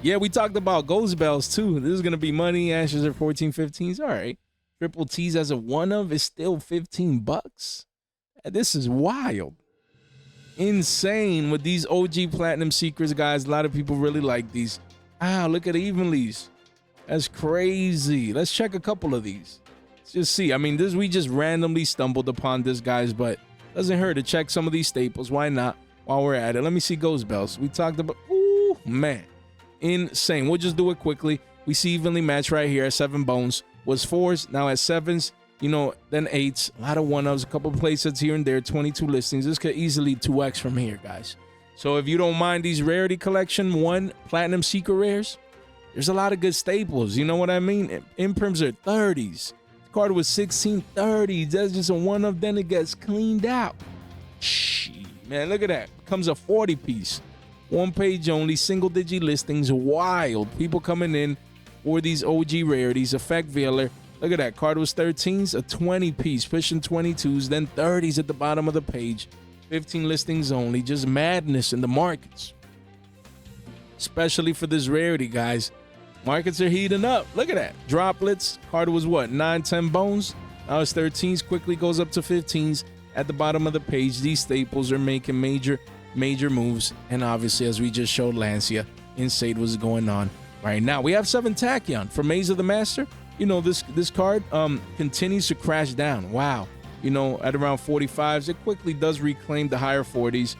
Yeah, we talked about Ghost Bells too. This is going to be money. Ashes are 14, 15s. All right. Triple T's as a one of is still $15. This is wild. Insane with these OG Platinum Secrets, guys. A lot of people really like these. Ah, look at the Evenlies. That's crazy. Let's check a couple of these. Let's just see. I mean, we just randomly stumbled upon this, guys, but doesn't hurt to check some of these staples. Why not? While we're at it, let me see Ghost Bells. We talked about, ooh, man, insane. We'll just do it quickly. We see evenly matched right here at 7 bones. Was 4s, now at 7s, you know, then 8s. A lot of 1-ofs, a couple of playsets here and there, 22 listings. This could easily 2x from here, guys. So if you don't mind these Rarity Collection 1 Platinum Secret Rares, there's a lot of good staples. You know what I mean? Imperms are 30s. The card was 1630s. That's just a 1-of, then it gets cleaned out. Shit, man, look at that. Becomes a 40 piece. 1 page only, single digit listings. Wild. People coming in for these OG rarities. Effect Veiler. Look at that. Card was 13s, a 20 piece, pushing 22s, then 30s at the bottom of the page. 15 listings only. Just madness in the markets. Especially for this rarity, guys. Markets are heating up. Look at that. Droplets. Card was what? 9, 10 bones. Now it's 13s. Quickly goes up to 15s at the bottom of the page. These staples are making major moves. And obviously, as we just showed Lancia, insane what's going on right now. We have 7 Tachyon from Maze of the Master. You know, this card continues to crash down. Wow. You know, at around 45s, it quickly does reclaim the higher 40s.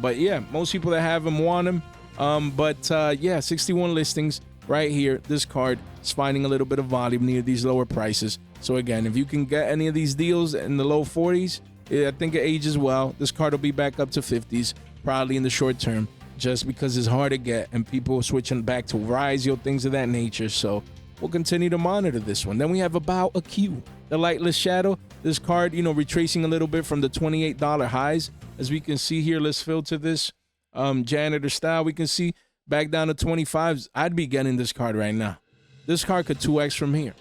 But yeah, most people that have him want him. Yeah, 61 listings. Right here, this card is finding a little bit of volume near these lower prices. So again, if you can get any of these deals in the low 40s, I think it ages well. This card will be back up to 50s, probably in the short term, just because it's hard to get and people are switching back to Rizio, things of that nature. So we'll continue to monitor this one. Then we have About a Q, the Lightless Shadow. This card, you know, retracing a little bit from the $28 highs. As we can see here, let's filter this janitor style. We can see back down to 25s. I'd be getting this card right now. This card could 2x from here.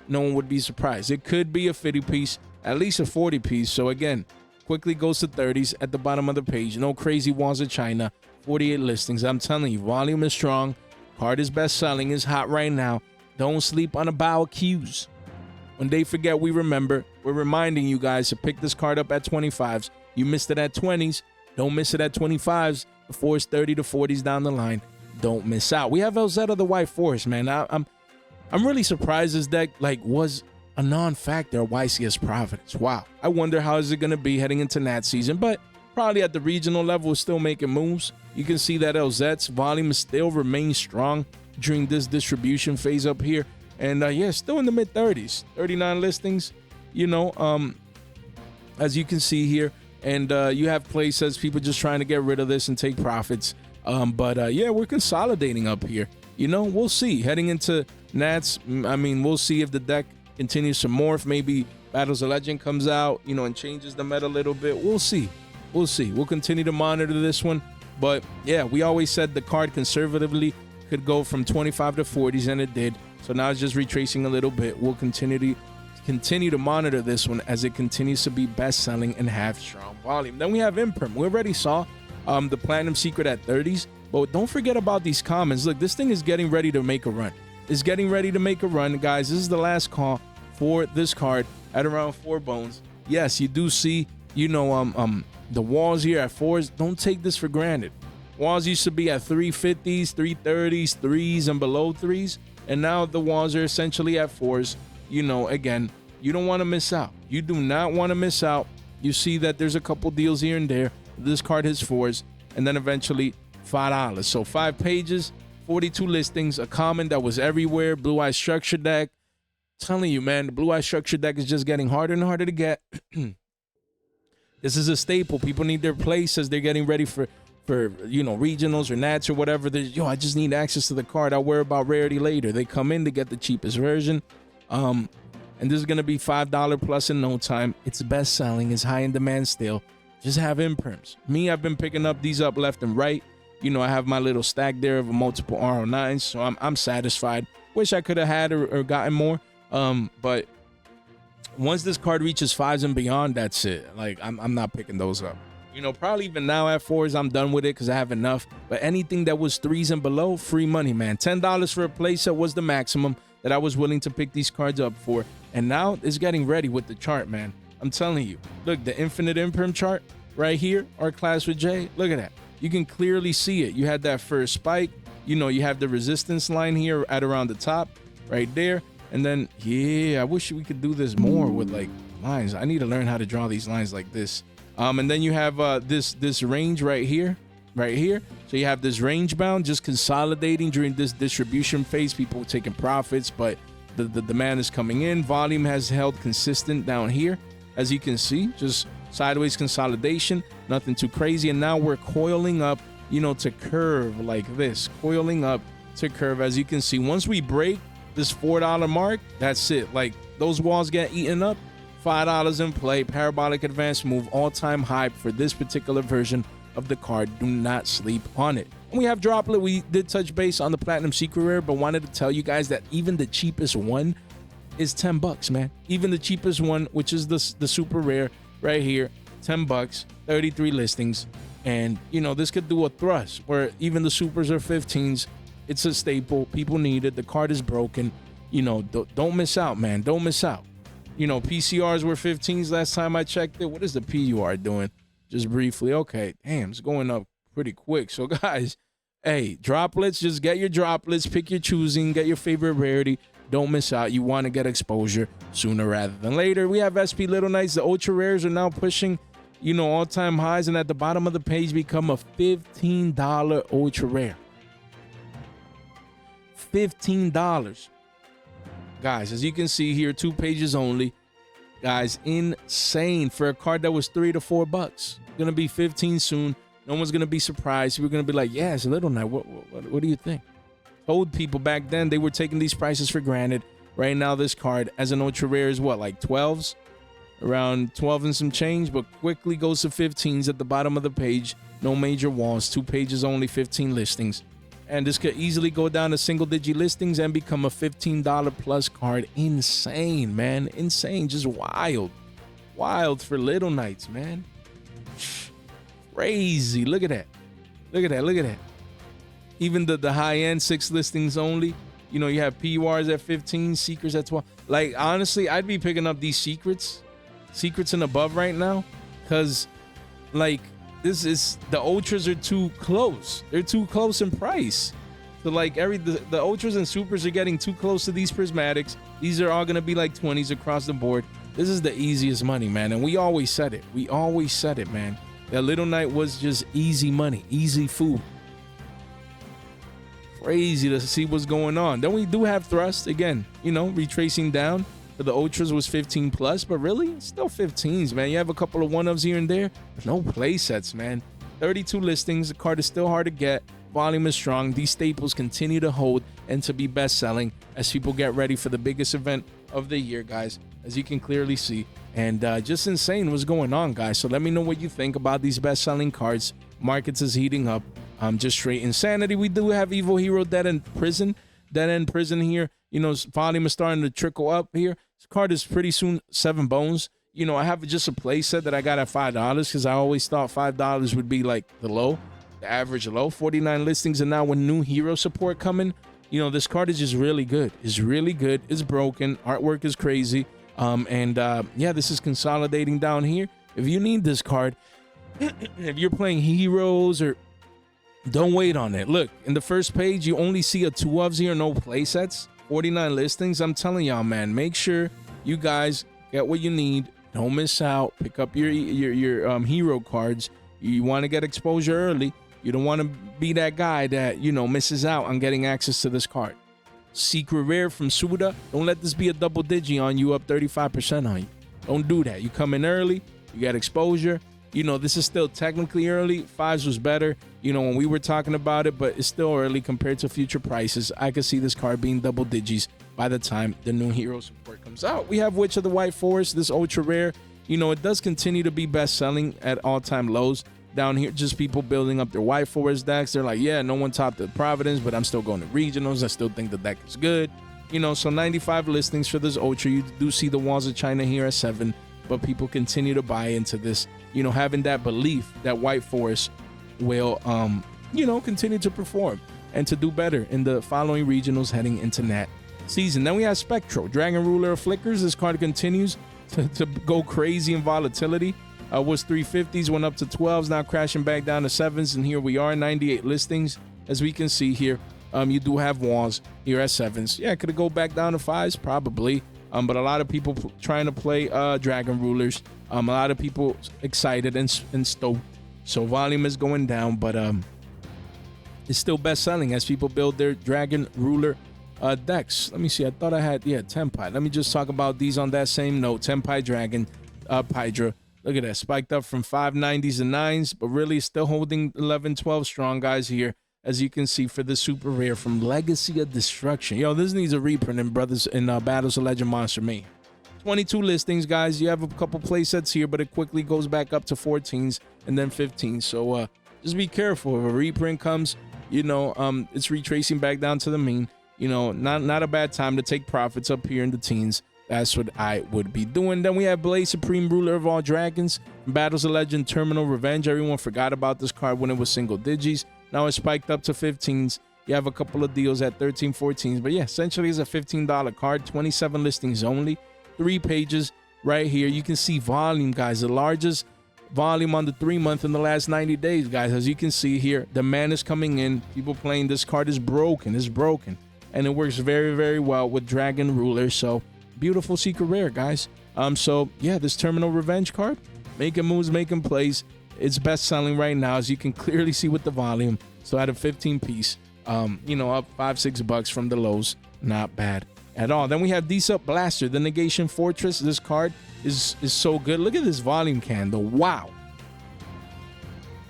No one would be surprised. It could be a 50 piece, at least a 40 piece. So again, quickly goes to 30s at the bottom of the page. No crazy walls of China. 48 listings. I'm telling you, volume is strong. Card is best selling. Is hot right now. Don't sleep on About Qs. When they forget, we remember. We're reminding you guys to pick this card up at 25s. You missed it at 20s. Don't miss it at 25s. Before it's 30 to 40s down the line. Don't miss out. We have Elzette of the White Forest, man. I'm really surprised this deck was a non-factor at YCS Providence. Wow. I wonder how is it going to be heading into Nat season, but probably at the regional level is still making moves. You can see that Elzette's volume still remains strong during this distribution phase up here. And yeah, still in the mid 30s, 39 listings, you know, as you can see here. And you have places, people just trying to get rid of this and take profits. Yeah, we're consolidating up here. You know, we'll see. Heading into Nats, I mean, we'll see if the deck continues to morph. Maybe Battles of Legend comes out, you know, and changes the meta a little bit. We'll see. We'll see. We'll continue to monitor this one. But yeah, we always said the card conservatively could go from 25 to 40s, and it did. So now it's just retracing a little bit. We'll continue to monitor this one as it continues to be best selling and have strong volume. Then we have Imperm. We already saw the Platinum Secret at 30s, but don't forget about these commons. Look, this thing is getting ready to make a run. It's getting ready to make a run, guys. This is the last call for this card at around 4 bones. Yes, you do see you know, the walls here at 4s. Don't take this for granted. Walls used to be at 350s, 330s, 3s, and below 3s. And now the walls are essentially at 4s. You know, again, you don't want to miss out. You do not want to miss out. You see that there's a couple deals here and there. This card hits 4s, and then eventually $5. So 5 pages, 42 listings, a common that was everywhere. Blue Eye Structure deck. I'm telling you, man, the Blue Eye Structure deck is just getting harder and harder to get. This is a staple. People need their place as they're getting ready for you know, regionals or nats or whatever. Yo, I just need access to the card. I'll worry about rarity later. They come in to get the cheapest version. And this is going to be $5 plus in no time. It's best selling. It's high in demand still. Just have imperms. Me, I've been picking up these up left and right. You know, I have my little stack there of multiple RO9s, so I'm satisfied. Wish I could have had or gotten more. But once this card reaches 5s and beyond, that's it. Like, I'm not picking those up. You know, probably even now at 4s, I'm done with it because I have enough. But anything that was 3s and below, free money, man. $10 for a playset was the maximum that I was willing to pick these cards up for. And now it's getting ready with the chart, man. I'm telling you. Look, the infinite imperm chart right here, Art Class with J. Look at that. You can clearly see it. You had that first spike. You know, you have the resistance line here at around the top right there. And then, yeah, I wish we could do this more with, like, lines. I need to learn how to draw these lines like this. And then you have this range right here. So you have this range bound just consolidating during this distribution phase. People taking profits, but the demand is coming in. Volume has held consistent down here. As you can see, just sideways consolidation, nothing too crazy. And now we're coiling up, you know, to curve like this, coiling up to curve. As you can see, once we break this $4 mark, that's it. Like, those walls get eaten up. $5 in play. Parabolic advance move, all-time hype for this particular version of the card. Do not sleep on it. And we have Droplet. We did touch base on the Platinum Secret Rare, but wanted to tell you guys that even the cheapest one is $10, man. Even the cheapest one, which is the super rare right here, $10, 33 listings. And, you know, this could do a thrust where even the supers are 15s. It's a staple. People need it. The card is broken. You know, don't miss out, man. Don't miss out. You know, PCRs were 15s last time I checked it. What is the PUR doing? Just briefly. Okay. Damn, it's going up pretty quick. So, guys, hey, droplets, just get your droplets. Pick your choosing. Get your favorite rarity. Don't miss out. You want to get exposure sooner rather than later. We have SP Little Knights. The ultra rares are now pushing, you know, all-time highs. And at the bottom of the page become a $15 ultra rare. $15. Guys, as you can see here, 2 pages only. Guys, insane for a card that was $3 to $4. Gonna be 15 soon. No one's gonna be surprised. We're gonna be like, yeah, it's a Little Knight. What do you think? Told people back then they were taking these prices for granted. Right now, this card as an ultra rare is what, like 12s? Around 12 and some change, but quickly goes to 15s at the bottom of the page. No major walls, 2 pages only, 15 listings. And this could easily go down to single-digit listings and become a $15 plus card. Insane, man. Insane. Just wild. Wild for Little Knights, man. Crazy. Look at that. Look at that. Look at that. Even the high-end 6 listings only. You know, you have PURs at 15, Secrets at 12. Like, honestly, I'd be picking up these Secrets and above right now. Because, like, this is, the ultras are too close. They're too close in price. So like the ultras and supers are getting too close to these prismatics. These are all gonna be like 20s across the board. This is the easiest money, man. And we always said it. We always said it, man. That Little Knight was just easy money, easy food. Crazy to see what's going on. Then we do have thrust again. You know, retracing down. The ultras was 15 plus, but really, it's still 15s, man. You have a couple of one-ofs here and there. No play sets, man. 32 listings. The card is still hard to get. Volume is strong. These staples continue to hold and to be best-selling as people get ready for the biggest event of the year, guys, as you can clearly see. And just insane what's going on, guys. So let me know what you think about these best-selling cards. Markets is heating up. Just straight insanity. We do have Evil Hero Dead End Prison. Dead End Prison here. You know, volume is starting to trickle up here. This card is pretty soon 7 bones. You know, I have just a play set that I got at $5 because I always thought $5 would be like the low, the average low. 49 listings, and now with new hero support coming, you know, this card is just really good. It's really good. It's broken. Artwork is crazy. Yeah, this is consolidating down here. if you need this card, if you're playing heroes, or don't wait on it. Look, in the first page, you only see a 2 ofs here, no playsets, 49 listings. I'm telling y'all, man, make sure you guys get what you need. Don't miss out. Pick up your hero cards. You want to get exposure early. You don't want to be that guy that, you know, misses out on getting access to this card. Secret rare from Suda. Don't let this be a double digi on you, up 35% on you. Don't do that. You come in early, you get exposure. You know, this is still technically early. 5s was better, you know, when we were talking about it, but it's still early compared to future prices. I could see this card being double digis by the time the new hero support comes out. We have Witch of the White Forest, this ultra rare. You know, it does continue to be best selling at all-time lows. Down here, just people building up their White Forest decks. They're like, yeah, no one topped the Providence, but I'm still going to regionals. I still think the deck is good. You know, so 95 listings for this ultra. You do see the Walls of China here at 7, but people continue to buy into this, you know, having that belief that White Forest will, you know, continue to perform and to do better in the following regionals heading into that season. Then we have Spectro, Dragon Ruler of Flickers. This card continues to go crazy in volatility. Was 350s, went up to 12s, now crashing back down to 7s, and here we are, 98 listings. As we can see here, you do have walls here at 7s. Yeah, could it go back down to 5s? Probably. But a lot of people trying to play Dragon Rulers. A lot of people excited and stoked. So volume is going down, but it's still best selling as people build their Dragon Ruler decks. Let me see. I thought I had, Tenpai. Let me just talk about these on that same note. Tenpai Dragon, Hydra. Look at that, spiked up from 590s and 9s, but really still holding 11, 12 strong guys here, as you can see, for the super rare from Legacy of Destruction. Yo, this needs a reprint in Battles of Legend Monster Mayhem. 22 listings, guys. You have a couple playsets here, but it quickly goes back up to 14s and then 15s. So just be careful. If a reprint comes, you know, it's retracing back down to the mean. You know, not a bad time to take profits up here in the teens. That's what I would be doing. Then we have Blade, Supreme Ruler of all Dragons. Battles of Legend, Terminal Revenge. Everyone forgot about this card when it was single digis. Now it's spiked up to 15s. You have a couple of deals at 13, 14s. But yeah, essentially it's a $15 card. 27 listings only. 3 pages right here. You can see volume, guys. The largest volume on the 3-month in the last 90 days, guys. As you can see here, demand is coming in. People playing this card is broken. It's broken. And it works very, very well with Dragon Ruler. So beautiful secret rare, guys. So yeah, this Terminal Revenge card, making moves, making plays. It's best selling right now, as you can clearly see with the volume. So at a 15 piece, you know, up $5-6 from the lows. Not bad at all. Then we have Decep Blaster, the Negation Fortress. This card is so good. Look at this volume candle. Wow.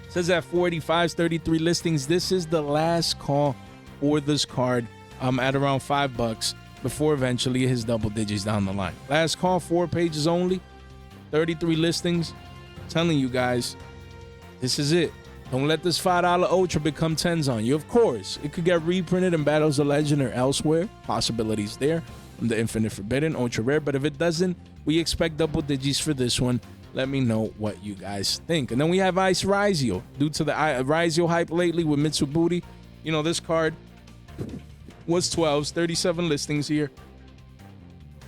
It says at 485s, 33 listings. This is the last call for this card at around $5 before eventually his double digits down the line. Last call, 4 pages only, 33 listings. Telling you guys, this is it. Don't let this $5 Ultra become 10s on you. Of course, it could get reprinted in Battles of Legend or elsewhere. Possibilities there from the Infinite Forbidden, Ultra Rare. But if it doesn't, we expect double digits for this one. Let me know what you guys think. And then we have Ice Raizio. Due to the Raizio hype lately with Mitsurugi, you know, this card was 12s, 37 listings here.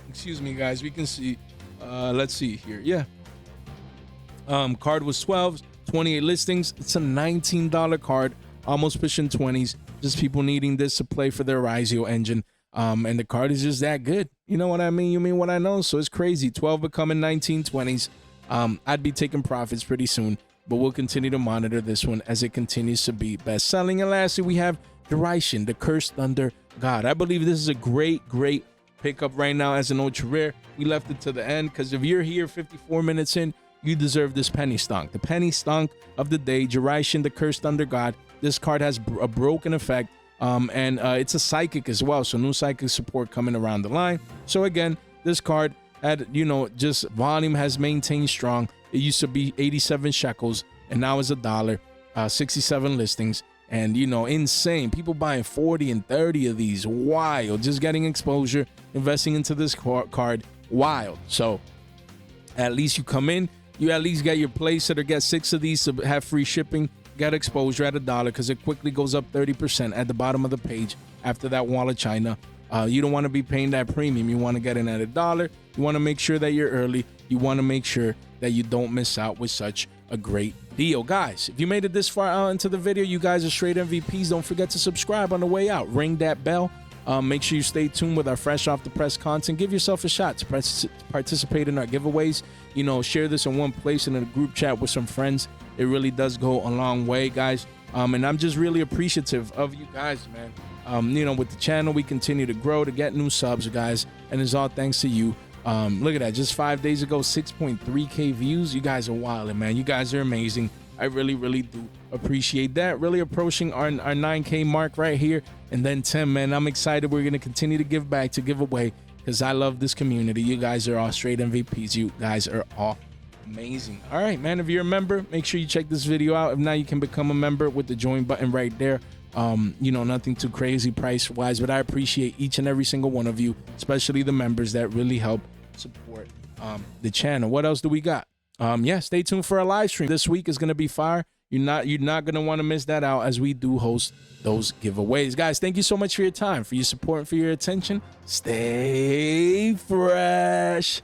Excuse me, guys. We can see. Let's see here. Yeah. Card was 12s, 28 listings. It's a $19 card, almost pushing 20s. Just people needing this to play for their Raizio engine. And the card is just that good. You know what I mean? You mean what I know? So it's crazy. 12 becoming 19, 20s. I'd be taking profits pretty soon, but we'll continue to monitor this one as it continues to be best selling. And lastly, we have Juraishin, the Cursed Thunder God. I believe this is a great pickup right now as an ultra rare. We left it to the end because if you're here 54 minutes in, you deserve this penny stonk. The penny stonk of the day, Juraishin, the Cursed Thunder God. This card has a broken effect, and it's a psychic as well, so new psychic support coming around the line. So again, this card had, you know, just volume has maintained strong. It used to be 87 shekels, and now it's $1. 67 listings. And, you know, insane. People buying 40 and 30 of these. Wild. Just getting exposure, investing into this card. Wild. So at least you come in, you at least get your playset or get 6 of these to have free shipping. Get exposure at $1 because it quickly goes up 30% at the bottom of the page after that Wall of China You don't want to be paying that premium. You want to get in at $1. You want to make sure that you're early. You want to make sure that you don't miss out with such a great deal. Guys, if you made it this far out into the video, you guys are straight MVPs. Don't forget to subscribe on the way out. Ring that bell. Make sure you stay tuned with our fresh off the press content. Give yourself a shot to participate in our giveaways. You know, share this in one place and in a group chat with some friends. It really does go a long way, guys. And I'm just really appreciative of you guys, man. You know, with the channel, we continue to grow, to get new subs, guys, and it's all thanks to you. Look at that, just 5 days ago, 6.3K views. You guys are wilding, man. You guys are amazing. I really do appreciate that. Really approaching our 9K mark right here. And then 10, man, I'm excited. We're going to continue to give back, to give away, because I love this community. You guys are all straight MVPs. You guys are all amazing. All right, man, if you're a member, make sure you check this video out. If not, you can become a member with the join button right there. You know, nothing too crazy price wise, but I appreciate each and every single one of you, especially the members that really help support the channel. What else do we got? Yeah, stay tuned for a live stream this week. Is going to be fire. You're not going to want to miss that out, as we do host those giveaways. Guys, thank you so much for your time, for your support, and for your attention. Stay fresh.